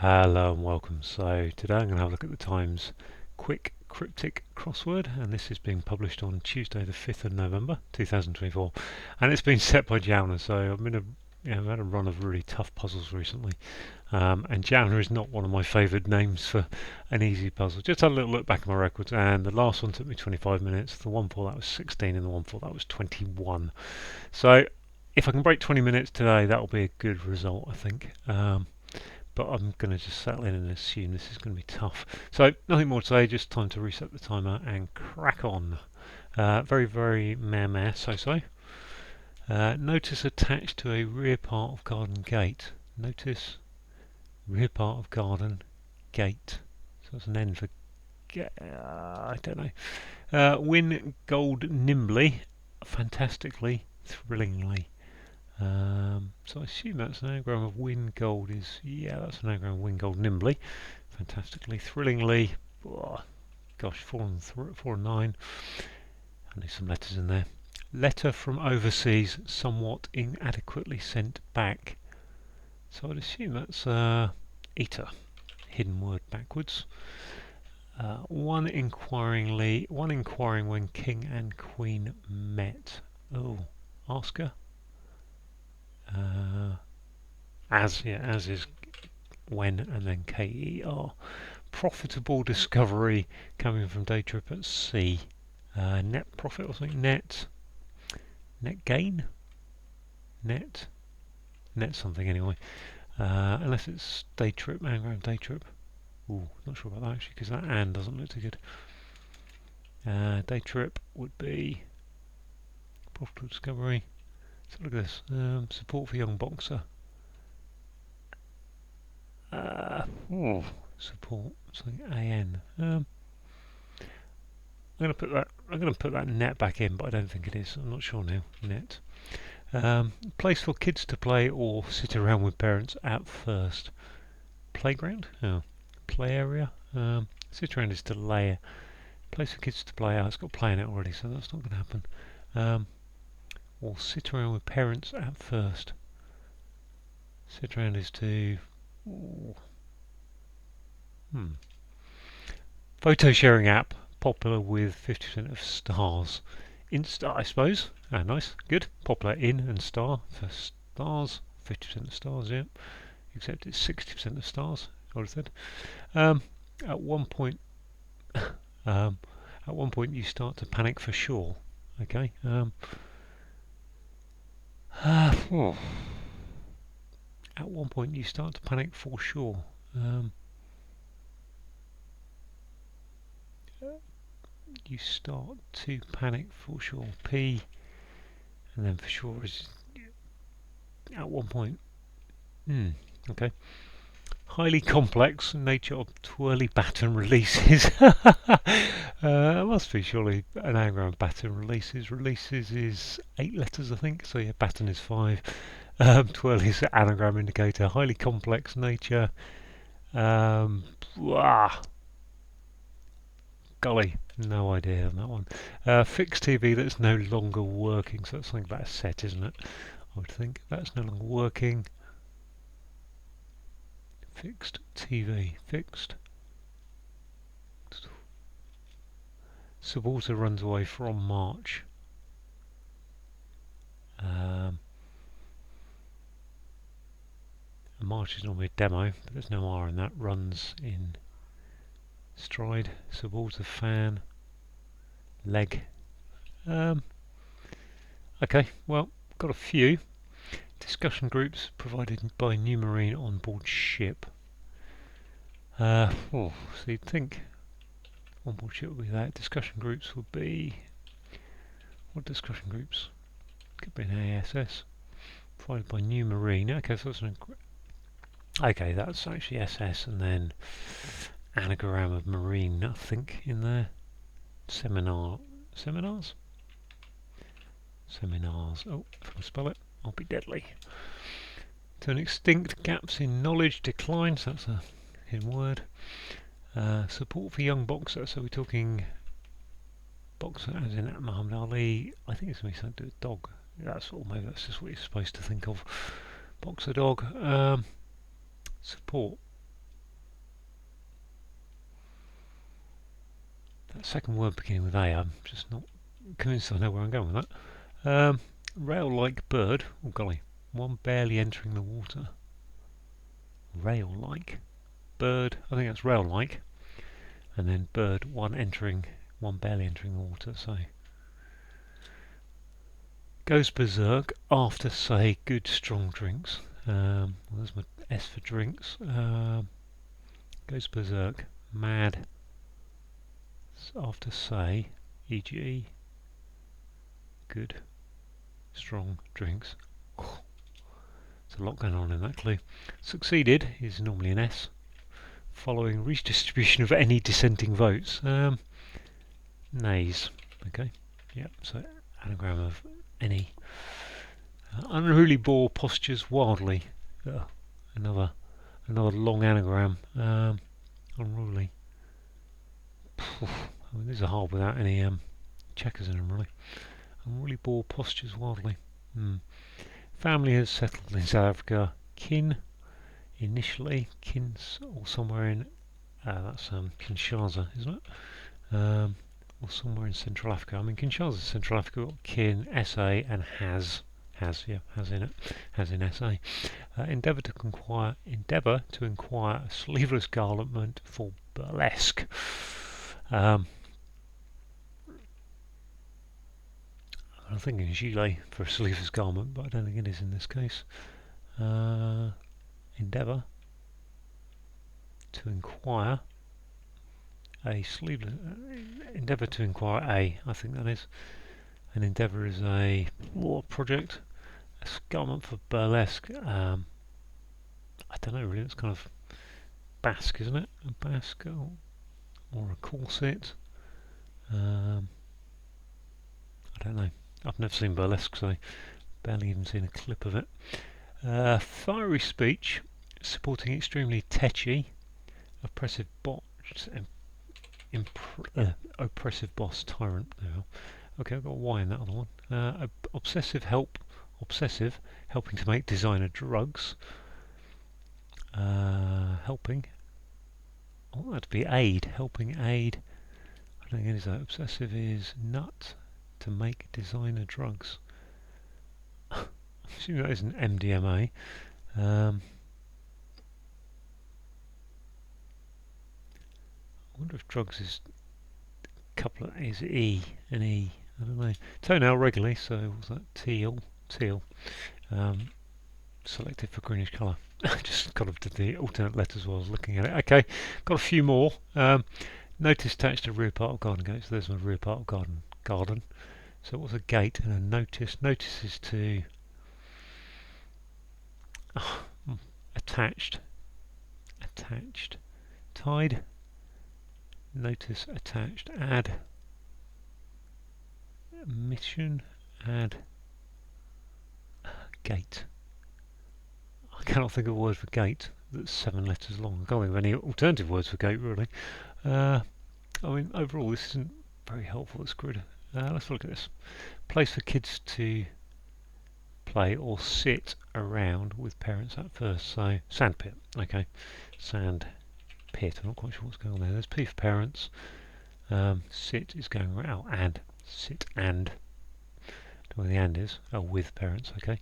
Hello and welcome. So today I'm going to have a look at the Times quick cryptic crossword, and this is being published on Tuesday the 5th of November 2024, and it's been set by Jalna. So I've had a run of really tough puzzles recently, and Jalna is not one of my favoured names for an easy puzzle. Just had a little look back at my records, and the last one took me 25 minutes, the one before that was 16, and the one before that was 21. So if I can break 20 minutes today, that will be a good result, I think. But I'm going to just settle in and assume this is going to be tough. So nothing more to say, just time to reset the timer and crack on. Very meh, so. Notice attached to a rear part of garden gate. Notice rear part of garden gate. So that's an N for I don't know. Win gold nimbly, fantastically, thrillingly. So I assume that's an anagram of win gold that's an anagram of win gold nimbly, fantastically, thrillingly, gosh, 4 and 9, I need some letters in there. Letter from overseas, somewhat inadequately sent back. So I'd assume that's eater, hidden word backwards. One inquiring when king and queen met. Oh, asker. As is when and then KER. Profitable discovery coming from day trip at sea. Net profit or something. Net gain. Net something anyway. Unless it's day trip, anagram day trip. Ooh, not sure about that actually because that and doesn't look too good. Day trip would be profitable discovery. So look at this. Support for young boxer. Support something AN. I'm going to put that net back in, but I don't think it is. I'm not sure now. Net. Place for kids to play or sit around with parents at first. Playground. Oh, play area. Sit around is to layer. Place for kids to play. Oh, it's got play in it already, so that's not going to happen. Or sit around with parents at first. Sit around is to. Ooh. Photo sharing app popular with 50% of stars. Insta, I suppose. Nice, good. Popular in and star for stars. 50% of stars, yeah. Except it's 60% of stars. I would have said. At one point, you start to panic for sure. Okay. At one point, you start to panic for sure. You start to panic for sure. P, and then for sure is at one point. Okay. Highly complex nature of twirly baton releases. Must be surely an anagram of baton releases. Releases is 8 letters, I think. So yeah, baton is 5. Twirly is anagram indicator. Highly complex nature. Golly, no idea on that one. Fixed TV that's no longer working. So that's something about a set, isn't it? I would think that's no longer working. Fixed TV. Fixed. Supporter runs away from March. March is normally a demo, but there's no R in that. Runs in stride. Supporter fan. Leg. Okay, well, got a few. Discussion groups provided by New Marine on board ship. So you'd think on board ship would be that. Discussion groups would be. What discussion groups? Could be an ASS. Provided by New Marine. Okay, so that's okay, that's actually SS and then anagram of marine, I think, in there. Seminars. Oh, if I spell it, I'll be deadly. Turn extinct, gaps in knowledge, decline. So that's a hidden word. Support for young boxer. So we're talking boxer as in Muhammad Ali. I think it's going to be something to do with dog. Maybe that's just what you're supposed to think of. Boxer dog. Support. That second word beginning with A, I'm just not convinced I know where I'm going with that. Rail-like bird. Oh golly, one barely entering the water. Rail-like bird. I think that's rail-like, and then bird, one barely entering the water. So goes berserk after, say, good strong drinks. Well, there's my S for drinks. Goes berserk, mad after, say, e.g. good strong drinks. There's a lot going on in that clue. Succeeded is normally an S. Following redistribution of any dissenting votes. Nays. Okay. Yep. So anagram of any. Unruly boar postures wildly. Another long anagram. Unruly. I mean, these are hard without any checkers in them, really. Unruly boar postures wildly. Family has settled in South Africa. Kin, initially, or somewhere in, that's Kinshasa, isn't it? Or somewhere in Central Africa. I mean, Kinshasa is Central Africa. Got kin, SA, and has in it, has in SA. Endeavour to inquire a sleeveless garment for burlesque. I'm thinking gilet for a sleeveless garment, but I don't think it is in this case. Endeavour to inquire a sleeveless. Endeavour to inquire a. I think that is. An endeavour is a project. A garment for burlesque. I don't know really. It's kind of basque, isn't it? A basque or a corset. I don't know. I've never seen burlesque, so barely even seen a clip of it. Fiery speech, supporting extremely tetchy, oppressive oppressive boss tyrant. Now, okay, I've got a Y in that other one. Obsessive, helping to make designer drugs. Helping. I want that to be aid. Helping aid. I don't think it is that. Obsessive is nut to make designer drugs. I assume that isn't MDMA. I wonder if drugs is is E, an E. I don't know. Toenail regularly, so what's that? Teal. Selected for greenish colour. Just kind of did the alternate letters while I was looking at it. Okay, got a few more. Notice attached to rear part of garden gate. So there's my rear part of garden. So what's a gate and a notice? Notice is to attached. Tied. Notice attached. Add. Mission. Add. Gate. I cannot think of a word for gate that's 7 letters long. I can't think of any alternative words for gate, really. I mean, overall, this isn't very helpful. It's good. Let's look at this. Place for kids to play or sit around with parents at first. So, sandpit. Okay. Sand pit. I'm not quite sure what's going on there. There's P for parents. Sit is going around. And. Sit and. Don't know where the and is. Oh, with parents. Okay.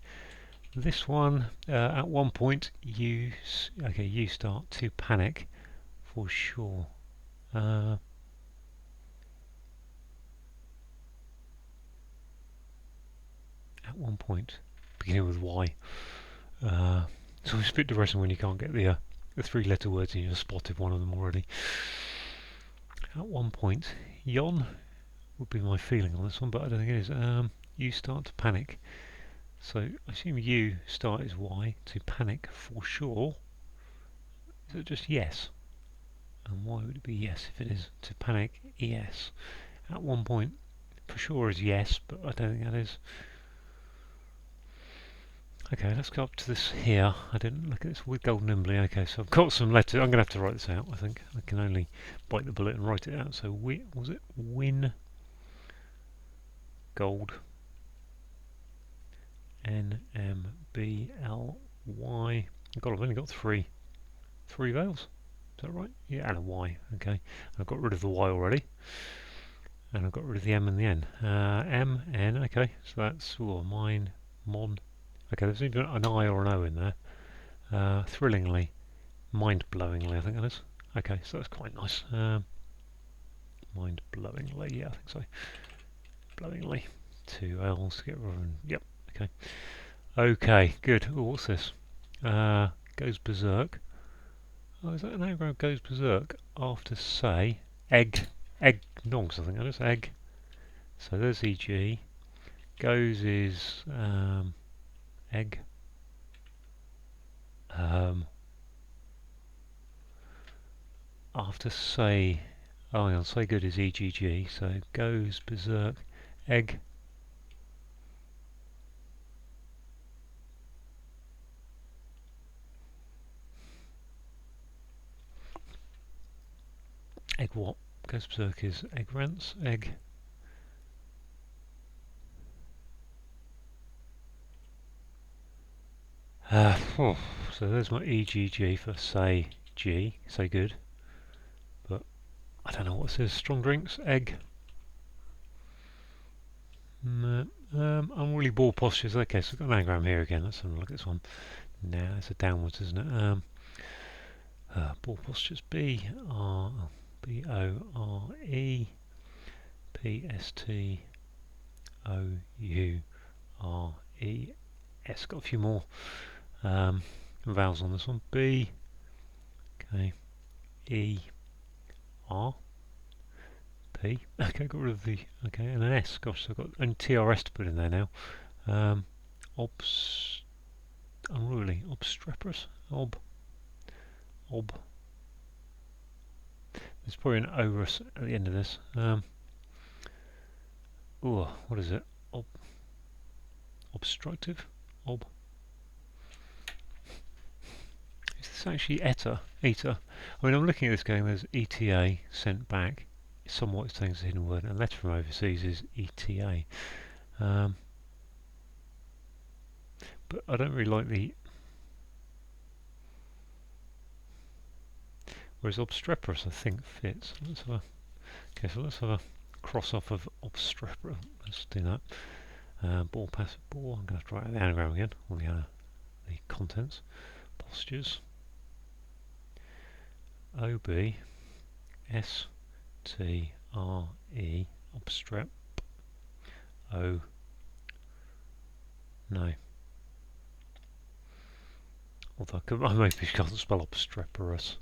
This one, at one point, you start to panic for sure. At one point, beginning with Y. So it's a bit depressing when you can't get the 3-letter words and you've spotted one of them already. At one point, yon would be my feeling on this one, but I don't think it is. You start to panic. So I assume you start is Y, to panic for sure. Is it just yes? And why would it be yes if it is to panic? Yes. At one point, for sure is yes, but I don't think that is. Okay, let's go up to this here. I didn't look at this with gold nimbly. Okay, so I've got some letters. I'm going to have to write this out, I think. I can only bite the bullet and write it out. So, was it win? Gold. NMBLY. God, I've only got three vowels. Is that right? Yeah, and a Y. Okay, I've got rid of the Y already. and I've got rid of the M and the N. M, N, okay, so that's mine, mon. Okay, there's even an I or an O in there. Thrillingly, mind-blowingly, I think that is. Okay, so that's quite nice. Mind-blowingly, yeah, I think so. Blowingly. 2 L's to get rid of, yep, okay. Okay, good. Oh, what's this? Goes berserk. Oh, is that an anagram? Goes berserk after say egg nogs, I think that is egg. So there's EG. Goes is egg. After say, oh, hang on, say good is EGG. So goes berserk egg. Egg what? Goes berserk is egg rants, egg. So there's my EGG for say G, say good. But I don't know what it says. Strong drinks, egg. Unruly ball postures. Okay, so I've got an anagram here again. Let's have a look at this one. Now it's a downwards, isn't it? Ball postures. B-O-R-E P-S-T-O-U-R-E-S. Got a few more vowels on this one. B, okay, E, R, P. Okay, got rid of the, okay, and an S. Gosh, so I've got only TRS to put in there now. Unruly, obstreperous, ob. There's probably an over at the end of this. What is it? Obstructive? Is this actually ETA? ETA? I mean, I'm looking at this going, there's ETA, sent back. Somewhat it's saying it's a hidden word, and letter from overseas is ETA. But I don't really like the... Whereas obstreperous, I think, fits. Okay, so let's have a cross off of obstreperous. Let's do that. Ball, passive ball. I'm going to have to write out the anagram again, or the contents. Postures. O-B, S-T-R-E, obstrep. O, no. Although I maybe can't spell obstreperous.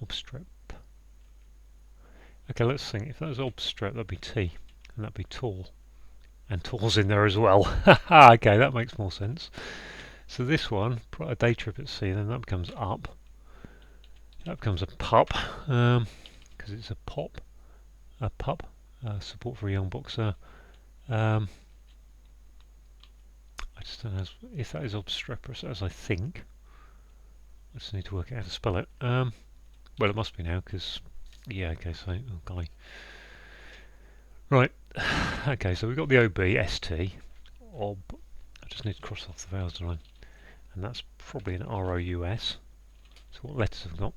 Obstrep. Okay, let's think. If that was obstrep, that'd be T, and that'd be tall. And tall's in there as well. Okay, that makes more sense. So this one, put a day trip at sea, then that becomes up. That becomes a pup, because it's a pup, support for a young boxer. I just don't know if that is obstreperous, as I think. I just need to work out how to spell it. Well, it must be now, because, yeah, okay, so, oh, golly. Right, okay, so we've got the OB, ST, ob. I just need to cross off the vowels, don't I? And that's probably an ROUS. So what letters have we got?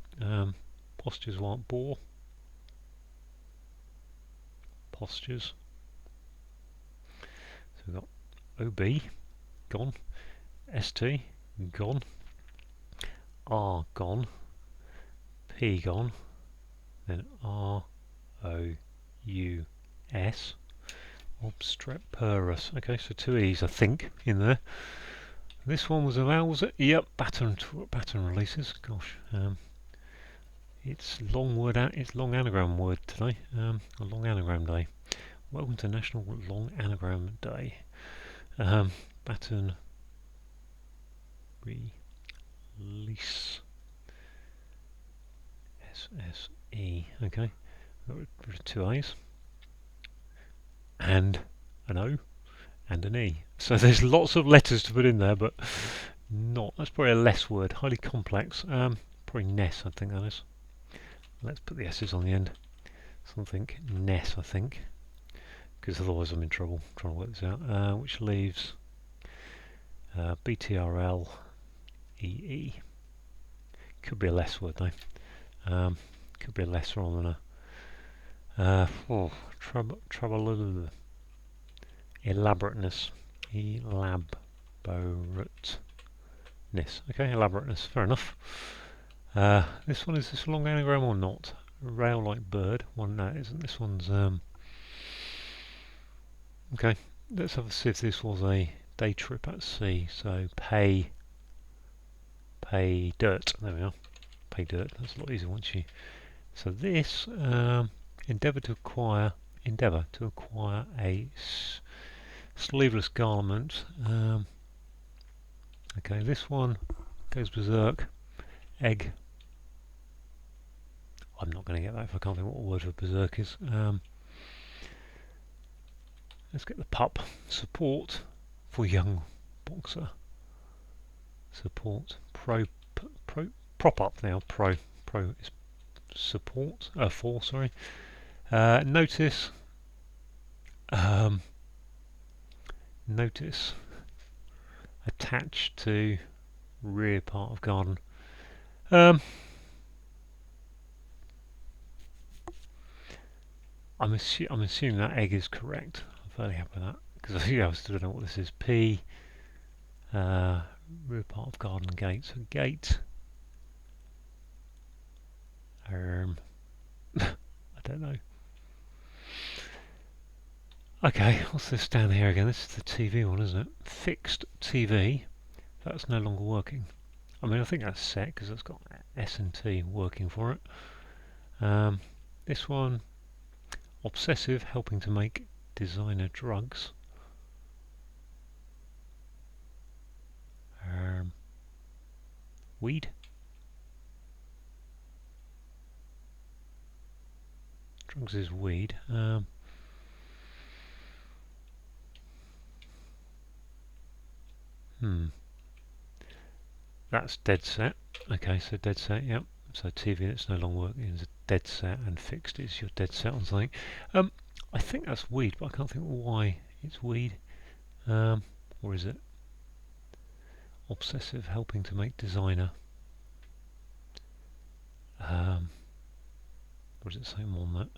Postures want bore. Postures. So we've got OB, gone. ST, gone. R, gone. P, gone. Then ROUS. Obstreperous. Okay, so 2 E's, I think, in there. This one was a vowel, was it? Yep, pattern releases. Gosh, it's long word. It's long anagram word today. A long anagram day. Welcome to National Long Anagram Day. Pattern release. S-S-E. Okay, got rid of 2 A's and an O and an E. So there's lots of letters to put in there, but that's probably a less word. Highly complex. Probably Ness, I think that is. Let's put the S's on the end. Something Ness, I think, because otherwise I'm in trouble trying to work this out. Which leaves BTRL EE. Could be a less word though. Could be a less rather than Oh, trouble, elaborateness, elaborateness. Okay, elaborateness. Fair enough. This one, is this a long anagram or not? Rail like bird. One, no, it isn't. This one's okay. Let's have a see if this was a day trip at sea. So pay dirt. There we are. Pay dirt. That's a lot easier once you. So this endeavour to acquire a sleeveless garment. Okay, this one goes berserk. Egg. I'm not going to get that if I can't think what a word for berserk is. Let's get the pup. Support for young boxer. Support. Prop up now. Pro is support. For, sorry. Notice. Notice. Attached to rear part of garden. I'm assuming that egg is correct. I'm fairly happy with that because I still don't know what this is. P. Rear part of garden gate. So gate. I don't know. Okay, what's this down here again? This is the TV one, isn't it? Fixed TV. That's no longer working. I mean, I think that's set because it's got S&T working for it. This one, obsessive, helping to make designer drugs. Weed. Drugs is weed. That's dead set. Okay, so dead set, yep. So TV that's no longer working is a dead set, and fixed is your dead set on something. I think that's weed, but I can't think why it's weed. Or is it? Obsessive, helping to make designer. What does it say more on that?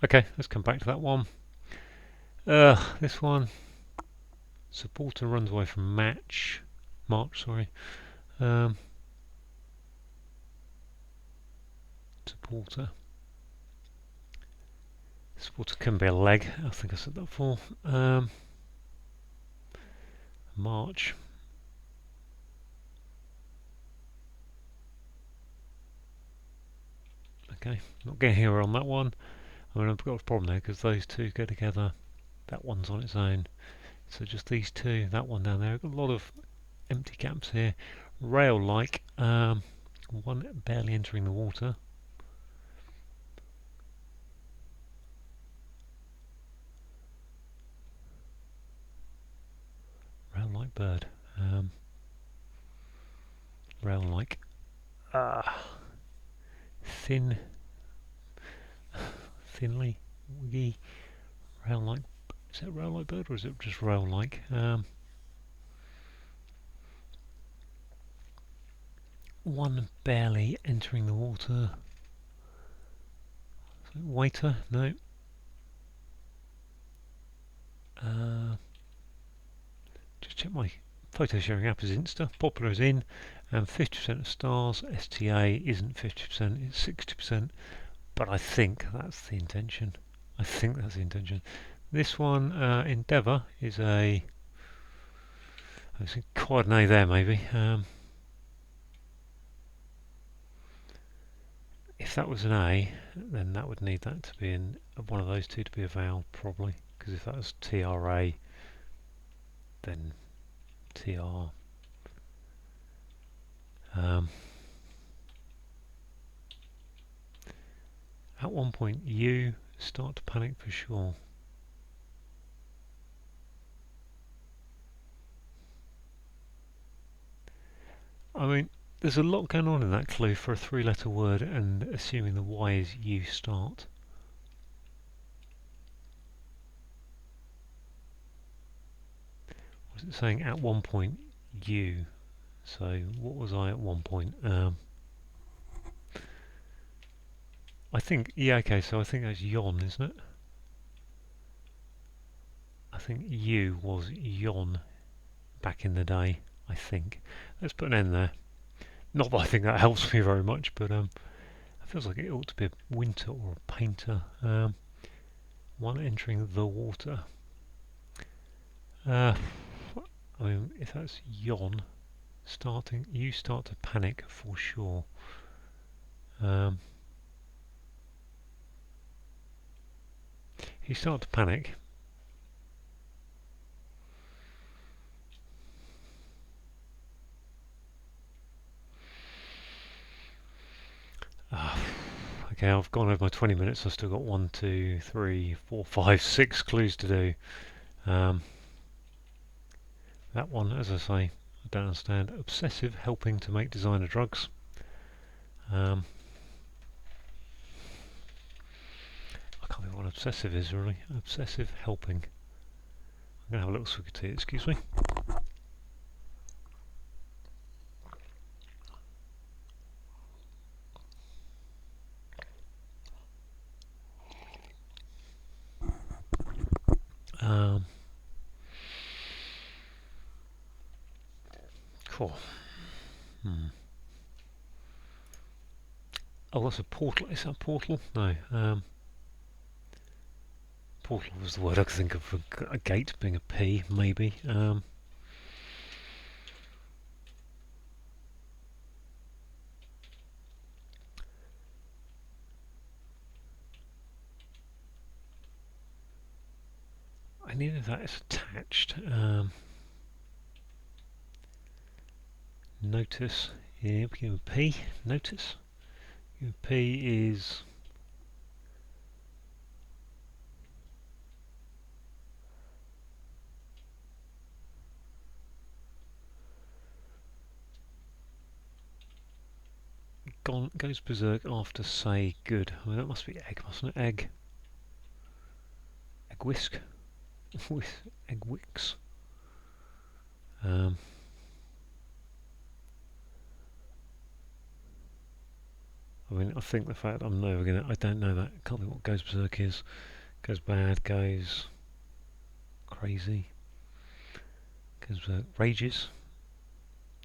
Okay, let's come back to that one. This one. Supporter runs away from March, sorry. Supporter. Supporter can be a leg. I think I said that before. March. Okay, not getting here on that one. I mean, I've got a problem there because those two go together. That one's on its own. So just these two, that one down there. I've got a lot of empty gaps here. Rail-like. One barely entering the water. Rail-like bird. Rail-like. Thinly, wiggy, rail-like. Is it rail-like bird or is it just rail-like? One barely entering the water. Waiter, no. Just check my photo sharing app is Insta. Popular is in, and 50% of stars. STA isn't 50%, it's 60%. But I think that's the intention. This one, Endeavour, is a. I think quite an A there, maybe. If that was an A, then that would need that to be in one of those two to be a vowel, probably. Because if that was TRA, then TR. At one point, you start to panic for sure. I mean, there's a lot going on in that clue for a three-letter word, and assuming the Y is you start. Was it saying at one point you? So what was I at one point? I I think, yeah, okay, so I think that's yon, isn't it? I think you was yon back in the day, I think. Let's put an N there. Not that I think that helps me very much, but it feels like it ought to be a winter or a painter. One entering the water. I mean, if that's yon, you start to panic for sure. You start to panic. Okay, I've gone over my 20 minutes. I've still got 1, 2, 3, 4, 5, 6 clues to do. That one, as I say, I don't understand. Obsessive helping to make designer drugs. I can't think what obsessive is really. Obsessive helping. I'm going to have a little swig of tea, excuse me. Cool. Oh, that's a portal. Is that a portal? No. Portal was the word I could think of for a gate being a P, maybe. I needed that it's attached. Notice. Yeah, begin with P. Notice. P is goes berserk after say good. I mean, that must be egg, mustn't it? Egg. Egg whisk. Egg wicks. I mean, I think the fact I'm never gonna. I don't know that. Can't think what goes berserk is. Goes bad. Goes crazy. Goes berserk. Rages.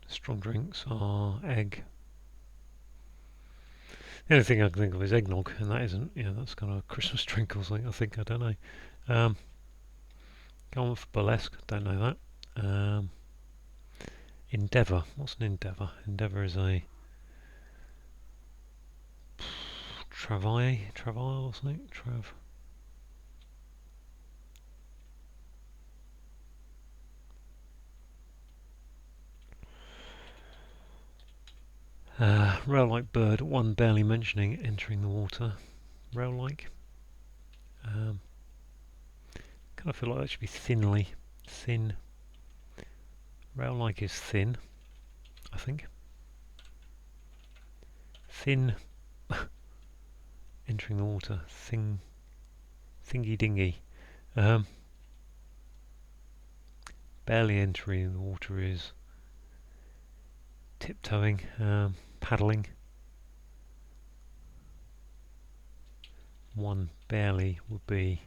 Strong drinks are egg. The only thing I can think of is eggnog, and that isn't. Yeah, that's kind of a Christmas drink or something. I think. I don't know. Go on for burlesque. Don't know that. Endeavour. What's an endeavour? Endeavour is a travail or something. Rail-like bird. One barely mentioning entering the water. Rail-like. Kind of feel like that should be thin. Rail-like is thin, I think. Thin. Entering the water. Thingy dingy. Barely entering the water is tiptoeing, paddling. One barely would be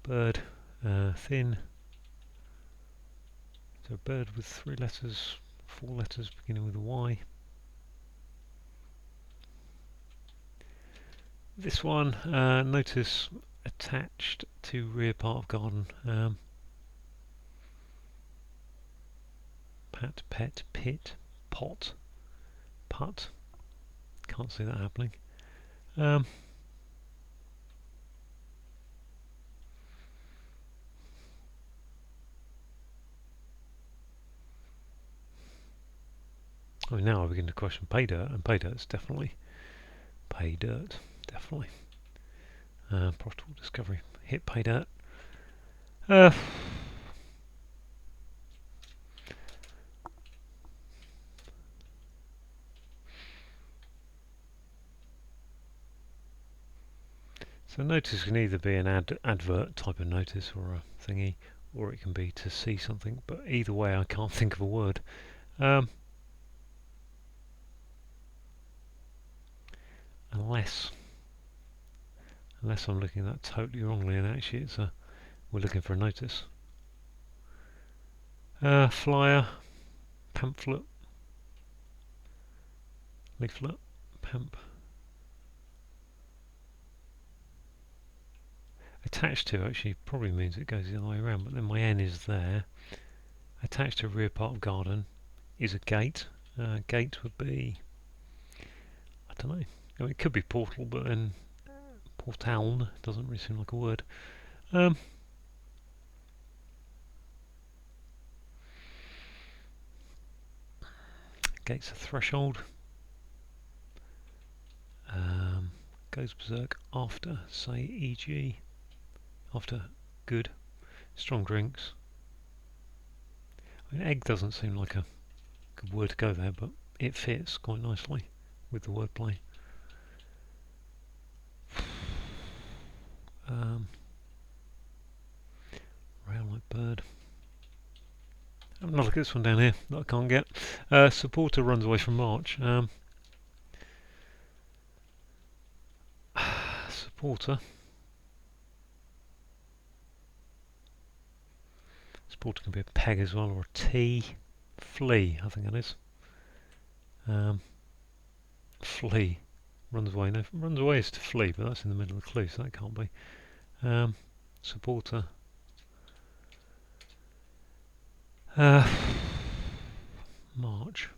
bird, thin. So bird with 3 letters, 4 letters beginning with a Y. This one, notice attached to rear part of garden. Pat, pet, pit, pot, put. Can't see that happening. I mean, now I begin to question pay dirt, and pay dirt's definitely pay dirt, definitely. Profitable discovery, hit pay dirt. So notice can either be an advert type of notice or a thingy, or it can be to see something. But either way, I can't think of a word. unless I'm looking at that totally wrongly, and actually we're looking for a notice. Flyer, pamphlet, leaflet, pamp. Attached to actually probably means it goes the other way around, but then my N is there. Attached to rear part of garden is a gate. Gate would be, I don't know. I mean, it could be portal, but then portaln doesn't really seem like a word. Gate's a threshold. Goes berserk after, say, e.g. after good, strong drinks. I mean, egg doesn't seem like a good word to go there, but it fits quite nicely with the wordplay. Rail like bird. I'm not looking at this one down here that I can't get. Supporter runs away from march. Supporter. Supporter can be a peg as well, or a T. Flee, I think that is. Flee. Runs away. No, runs away is to flee, but that's in the middle of the clue, so that can't be. Supporter. March.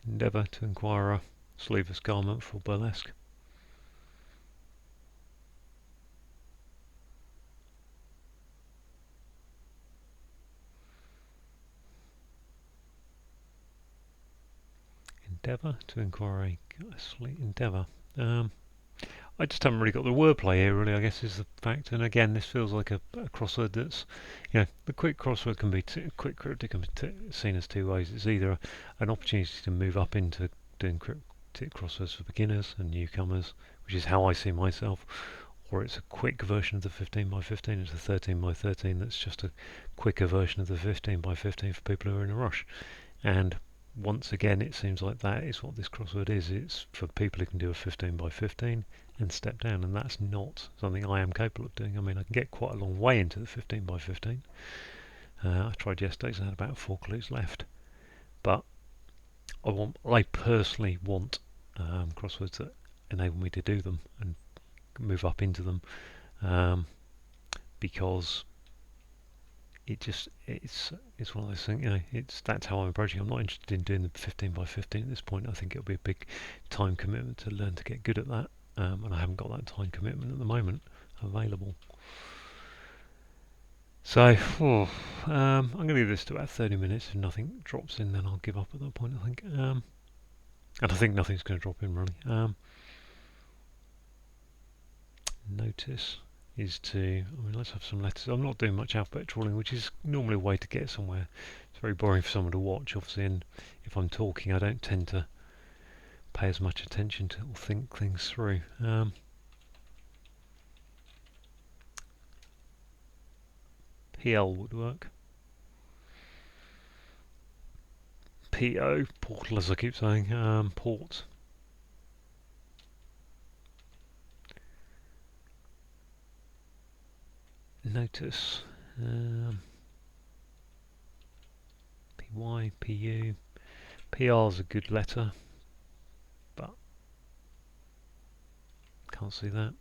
Endeavour to inquire, sleeveless garment for burlesque. Endeavour to inquire, endeavour. I just haven't really got the wordplay here, really, I guess is the fact. And again, this feels like a crossword that's, the quick crossword can be, quick cryptic can be seen as two ways. It's either an opportunity to move up into doing cryptic crosswords for beginners and newcomers, which is how I see myself, or it's a quick version of the 15 by 15. It's a 13 by 13 that's just a quicker version of the 15 by 15 for people who are in a rush. And once again, it seems like that is what this crossword is. It's for people who can do a 15 by 15 and step down, and that's not something I am capable of doing. I mean, I can get quite a long way into the 15 by 15. I tried yesterday, so I had about 4 clues left. But I personally want crosswords that enable me to do them and move up into them, because it's one of those things. That's how I'm approaching. I'm not interested in doing the 15 by 15 at this point. I think it'll be a big time commitment to learn to get good at that, and I haven't got that time commitment at the moment available. So I'm going to leave this to about 30 minutes. If nothing drops in, then I'll give up at that point, I think. And I think nothing's going to drop in, really. Notice is let's have some letters. I'm not doing much alphabet trawling, which is normally a way to get somewhere. It's very boring for someone to watch, obviously, and if I'm talking, I don't tend to pay as much attention to or think things through. PL would work. PO, portal, as I keep saying, port. Notice, PY, PU. PR is a good letter, but can't see that.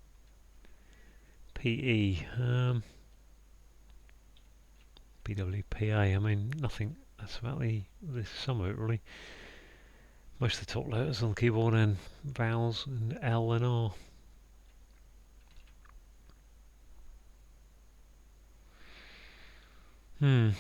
PE, BWPA, I mean, nothing, that's about this some of it, really. Most of the top letters on the keyboard and vowels and L and R. Oh.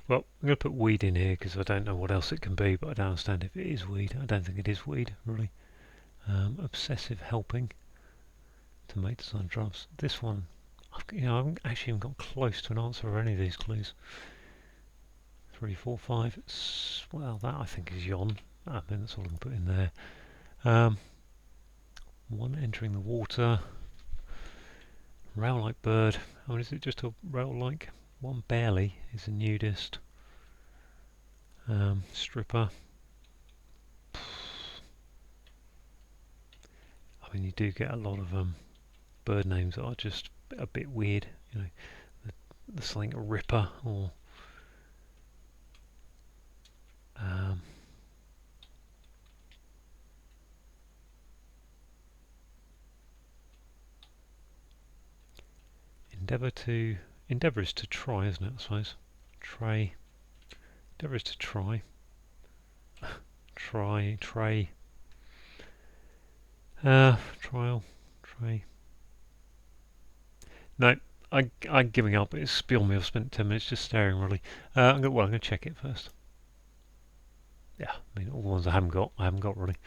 Well, I'm going to put weed in here because I don't know what else it can be, but I don't understand if it is weed. I don't think it is weed, really. Obsessive helping to make design drafts. This one, I haven't actually even got close to an answer for any of these clues. 3, 4, 5. Well, that I think is yon. I think that's all I can put in there. One entering the water. Rail-like bird. I mean, is it just a rail-like? One barely is a nudist. Stripper. I mean, you do get a lot of bird names that are just a bit weird. You know, the something a ripper or endeavour is to try, isn't it? I suppose. Endeavour is to try. Tray. Trial. Tray. No, I'm giving up. It's beyond me. I've spent 10 minutes just staring, really. I'm gonna check it first. Yeah, I mean all the ones I haven't got really.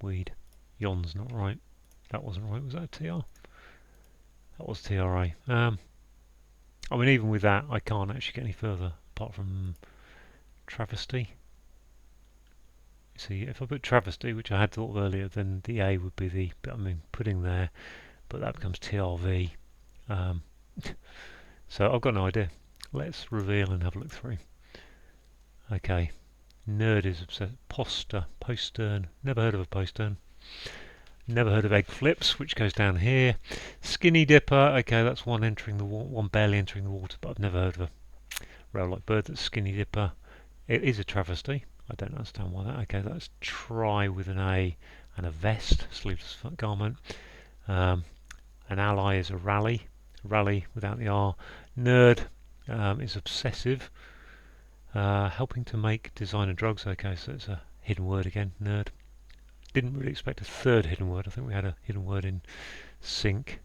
Weed. Yon's not right. That wasn't right. Was that a TR? That was TRA. I mean, even with that, I can't actually get any further apart from travesty. See, if I put travesty, which I had thought of earlier, then the A would be the, pudding there, but that becomes TRV. So I've got no idea. Let's reveal and have a look through. Okay, nerd is obsessed. Postern. Never heard of a postern. Never heard of egg flips, which goes down here. Skinny dipper. Okay, that's one entering the one barely entering the water, but I've never heard of a rail-like bird that's skinny dipper. It is a travesty. I don't understand why that. Okay, that's try with an A and a vest, sleeveless garment. An ally is a rally without the R. Nerd is obsessive. Helping to make designer drugs. Okay, so it's a hidden word again. Nerd. Didn't really expect a third hidden word. I think we had a hidden word in sync.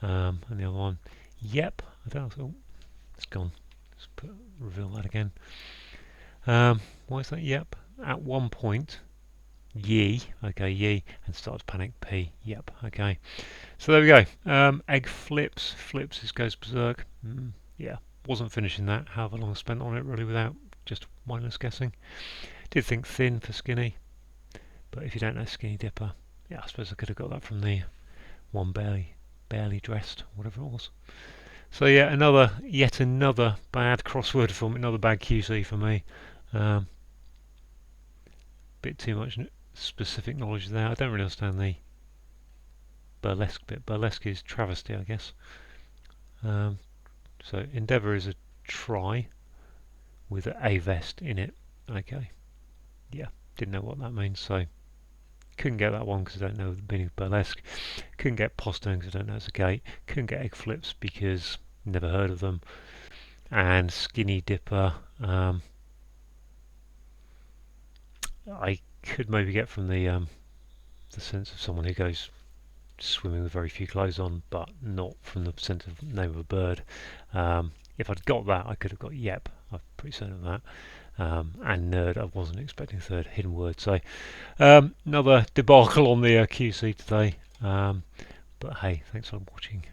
And the other one, yep. I don't know. Oh, it's gone. Let's reveal that again. Why is that yep? At one point, ye. Okay, ye, and starts panic. P. Yep. Okay. So there we go. Egg flips. Flips. This goes berserk. Yeah. Wasn't finishing that. However long I spent on it really without just mindless guessing. Did think thin for skinny. But if you don't know skinny dipper, yeah, I suppose I could have got that from the one barely dressed, whatever it was. So yeah, yet another bad crossword for me, another bad QC for me. Bit too much specific knowledge there. I don't really understand the burlesque bit. Burlesque is travesty, I guess. So endeavour is a try with a vest in it. Okay, yeah, didn't know what that means, so couldn't get that one because I don't know the meaning of burlesque. Couldn't get postern because I don't know it's a gate. Couldn't get egg flips because never heard of them. And skinny dipper, I could maybe get from the sense of someone who goes swimming with very few clothes on, but not from the sense of name of a bird. If I'd got that, I could have got yep. I'm pretty certain of that. And nerd, I wasn't expecting a third hidden word. So another debacle on the QC today. But hey, thanks for watching.